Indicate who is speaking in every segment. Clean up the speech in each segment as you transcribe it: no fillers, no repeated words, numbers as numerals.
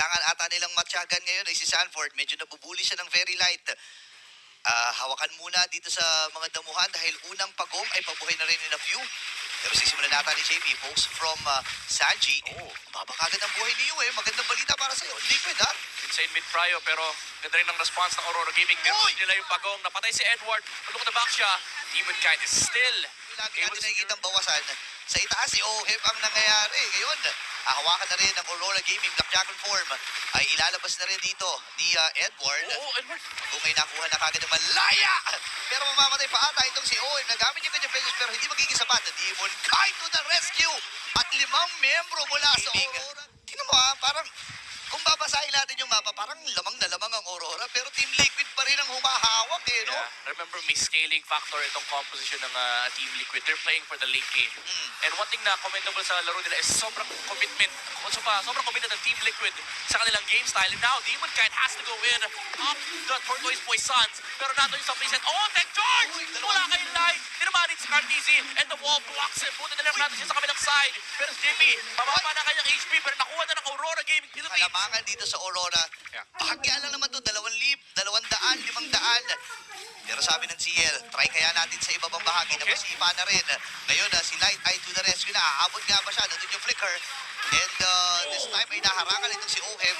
Speaker 1: kailangan ata nilang matyagan ngayon ay si Sanford. Medyo nabubuli siya ng very light. Hawakan muna dito sa mga damuhan dahil unang pagong ay pabuhay na rin in a few. Pero sisimulan natin ni JP. Post from Sanji. Baba kagad ang buhay ni Yue. Magandang balita para sa'yo. Liquid ha?
Speaker 2: Insane mid Pryo pero ganda rin ang response ng Aurora Gaming. Pero nila yung pagong. Napatay si Edward. Look at the back siya. Demonkind is still
Speaker 1: Lagi natin nakikita ang bawasan. Sa itaas si Oheb ang nangyayari. Ngayon, hawakan na rin ng Aurora Gaming. Black Dragon form ay ilalabas na rin dito ni Edward.
Speaker 2: Edward.
Speaker 1: Kung may nakuha na kagad ng malaya. Pero mamamatay pa ata itong si Oheb. Nagamit yung kanyang pesos pero hindi magiging sapat. Demon Kai to the rescue. At 5 membro mula sa Aurora. Tingnan mo parang kung babasahin natin yung mapa, parang lamang na lamang ang Aurora. Pero Team Liquid pa rin ang humahawak no?
Speaker 2: Yeah. Remember, may scaling factor itong composition ng Team Liquid. They're playing for the late game. And one thing na commentable sa laro nila is sobrang commitment. Sobrang committed ng Team Liquid sa kanilang game style. And now, Demonkind has to go in up the Tortoise Boy Suns. Pero nato yung submission. Oh, Tech Charge! Wala kayong line. Tinamanit si Cartesi and the wall blocks him. Buti na lang natin siya sa kabilang side. Pero si JP, mababa na kanyang HP pero nakuha na ng Aurora Gaming Philippines.
Speaker 1: Kalamangan dito sa Aurora. Bahagya lang naman to, 200, 500. Pero sabi ng CL, try kaya natin sa ibabang bahagi na masipa na rin. Ngayon, si Light ay to the rescue na. Aabot nga ba siya? Nandun yung flicker. And this time ay naharangan itong si Ohem.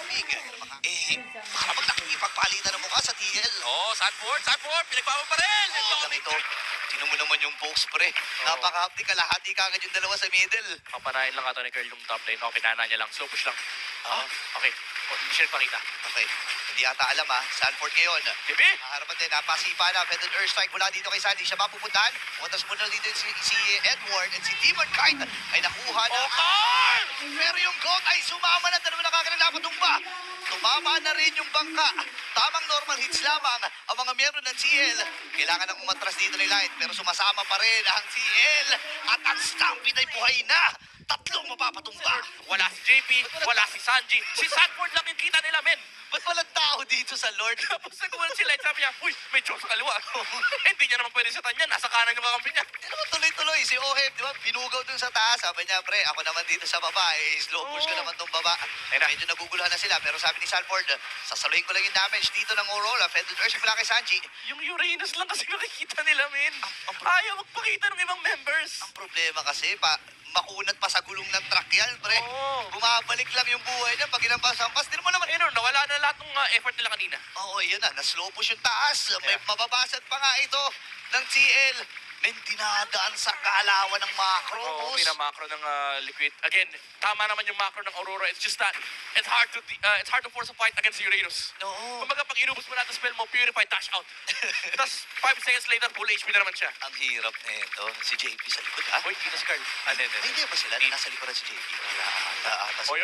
Speaker 1: Para bang nakikipagpalitan ng mukha sa TL.
Speaker 2: Sanford, pinagpapa pa rin.
Speaker 1: Ito, sino mo naman yung post pre? Napaka-hapti, kalahati kagad yung dalawa sa middle.
Speaker 2: Papanahin lang ata ni Curl yung top lane. Pinana niya lang. Slow push lang. Okay. Hindi siya pakita.
Speaker 1: Okay. Hindi ata alam Sanford ngayon.
Speaker 2: JP?
Speaker 1: Harapan din, napasipa na. Fended Earth Strike mula dito kay Sandy. Siya mapupuntahan. Puntas muna dito si Edward at si Demonkind ay nakuha na. Pero yung goat ay sumama na. Dalawa na kagad dapat tumba. Tumama na rin yung bangka. Tamang normal hits lamang ang mga miyembro ng CL. Kailangan ng umatras dito ni Light. Pero sumasama pa rin ang CL. At ang Stampede ay buhay na. Tatlong mapapatumba.
Speaker 2: Wala si JP, wala si Sanji. Si Sanford lang yung kita nila, men.
Speaker 1: Ba't walang tao dito sa Lord?
Speaker 2: Tapos nagulan si Light, sabi niya, uy, may Diyos sa kaliwa. Hindi niya naman pwede sa tanya, nasa kanan yung mga kampi niya.
Speaker 1: Hindi naman tuloy-tuloy. Si Oheb, di ba, binugaw dun sa taas. Sabi niya, pre, ako naman dito sa baba. Slow push ko naman tong baba. Medyo naguguluhan na sila. Pero sabi ni Sanford, sasaluhin ko lang yung damage dito ng Aurora. Fended Earth mula kay Sanji.
Speaker 2: Yung Uranus lang kasi nakikita nila, men. Ayaw magpakita ng ibang members.
Speaker 1: Ang problema kasi, makunat pa sa gulong ng truck yan, pre. Bumabalik lang yung buhay niya pag inampas-ampas. Di naman naman.
Speaker 2: Nawala na lahat ng effort nila kanina.
Speaker 1: Oo, yun na. Na-slow push yung taas. May mababasad pa nga ito ng TL. May dinadaan sa kaalawan ng macro.
Speaker 2: Oo, macro ng Liquid. Again, tama naman yung macro ng Aurora. It's just that it's hard to force a fight against Uranus.
Speaker 1: Oo.
Speaker 2: Kumbaga, pag inubos mo natin spell mo, Purify, dash out. Tapos 5 seconds later, full HP na naman siya.
Speaker 1: Ang hirap na ito. Si JP sa likod,
Speaker 2: Uy, kita si Carl.
Speaker 1: Hindi ba sila? Nasa likuran si JP.
Speaker 2: Oy!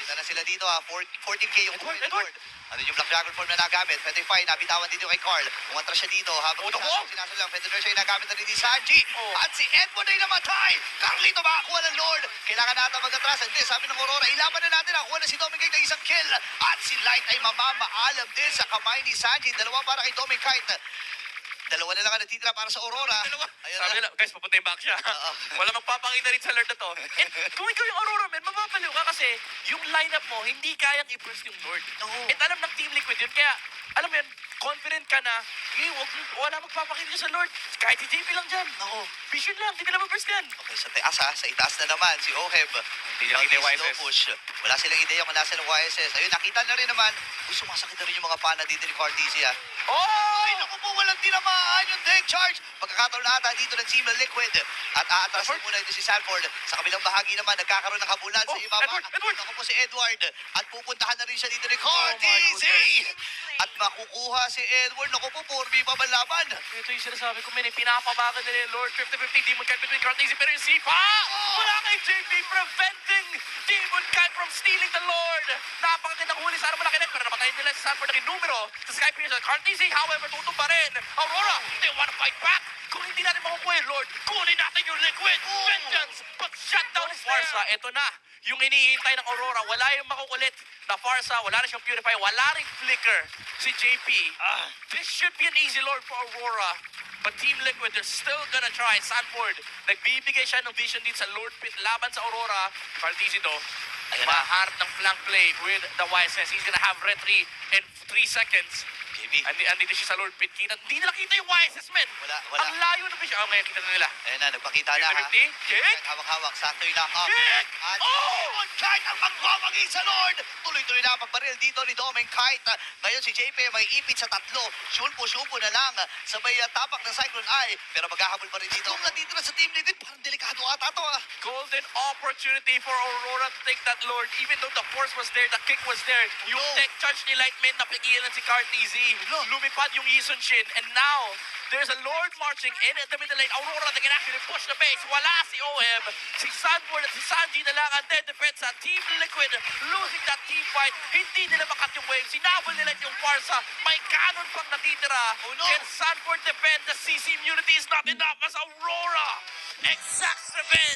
Speaker 1: Kita na sila dito 14K yung
Speaker 2: Edward.
Speaker 1: Ano yung Black Dragon form na nagamit? Petrify, nabitawan dito kay Carl. Umatras siya dito habang sinasalang. Petrify siya yung nagamit na rin ni Sanji. At si Edward ay namatay. Carlito makakuha ng Lord. Kailangan natin mag-atras. Hindi, sabi ng Aurora, ilaban na natin. Nakuha na si Dominic na isang kill. At si Light ay mamamaalam din sa kamay ni Sanji. Dalawa para kay Dominic. Dalawa na lang ang natitira para sa Aurora.
Speaker 2: Ayun sabi nila, guys, papunta yung back siya. Wala magpapakita rin sa alert na to. And kung ikaw yung Aurora, man, mapapaliw ka kasi yung lineup mo, hindi kayang i-burst yung Lord. At alam ng Team Liquid yun. Kaya, alam mo yun, confident ka na, wala magpapakita sa Lord. Kahit si JP lang dyan. Vision lang, hindi nila ma-burst yan.
Speaker 1: Okay, sa taas sa itaas na naman, si Oheb.
Speaker 2: Hindi lang ide YSS.
Speaker 1: Push. Wala silang ideya kung nasa ng YSS. Ayun, nakita na rin naman. Sumasakit na rin yung mga pana dito ni Cartesia. Ay, naku po, walang tinamaan yung deck charge. Pagkakataon na ata dito ng Team Liquid. At aatrasin muna ito si Sanford. Sa kabilang bahagi naman, nagkakaroon ng habulan sa ibaba.
Speaker 2: Edward!
Speaker 1: Naku po si Edward. At pupuntahan na rin siya dito ni Cartesia. At makukuha si Edward. Naku po, 4v pa ba laban?
Speaker 2: Ito yung sinasabi ko, men, pinapabagan nila yung Lord. 50-50, Demonkind between Cartesi, pero yung sipa! Wala kay JP preventing Demonkind from stealing the Lord. Napakagandang huli, sana malaki na, pero napatayin nila si Sanford ng numero sa Sky Pierce. Cartesi, however, tutumba rin. Aurora, they wanna fight back. Kung hindi natin makukuha yung Lord, kunin natin yung Liquid. Vengeance, but shutdown is there. Farsa, eto na. Yung hinihintay ng Aurora, wala yung makukulit na Farsa, wala na siyang Purify, wala ring Flicker si JP. This should be an easy Lord for Aurora. But Team Liquid, they're still gonna try. Sanford, nagbibigay siya ng vision din sa Lord Pit laban sa Aurora. Cartesi to,
Speaker 1: Ayan na.
Speaker 2: Maharap ng flank play with the YSS. He's gonna have retry in 3 seconds.
Speaker 1: JB.
Speaker 2: Andito siya sa Lord Pit. Hindi nila kita yung YSS, men.
Speaker 1: Wala.
Speaker 2: Ang layo na ba siya? Oh, ngayon kita na nila.
Speaker 1: Ayan na, nagpakita na ha.
Speaker 2: 50, kick.
Speaker 1: Hawak-hawak, sakto yung lock-up.
Speaker 2: Kick!
Speaker 1: At
Speaker 2: Oh!
Speaker 1: Kite ang magwawagi sa Lord. Tuloy-tuloy na ang pagbaril dito ni Domeng Kite. Ngayon si JP may ipit sa tatlo. Shulpo na lang. Sabay tapak ng Cyclone Eye. Pero maghahabol pa rin dito. Kung nandito na sa team lead, parang delikado ata to ah.
Speaker 2: Golden opportunity for Aurora to take that Lord. Even though the force was there, the kick was there. Yung tech charge ni Lightman, napigilan si Cartezy. Lumipad yung Yison Shin. And now, there's a Lord marching in at the middle lane. Aurora, they can actually push the base. Wala si OM. Si Sanford at si Sanji na lang ang dead defense sa Team Liquid. Losing that team fight. Hindi nila makat yung wave. Sinabol nila yung Farsa. May cannon pang natitira. Can Sanford defend? The CC immunity is not enough as Aurora exacts revenge.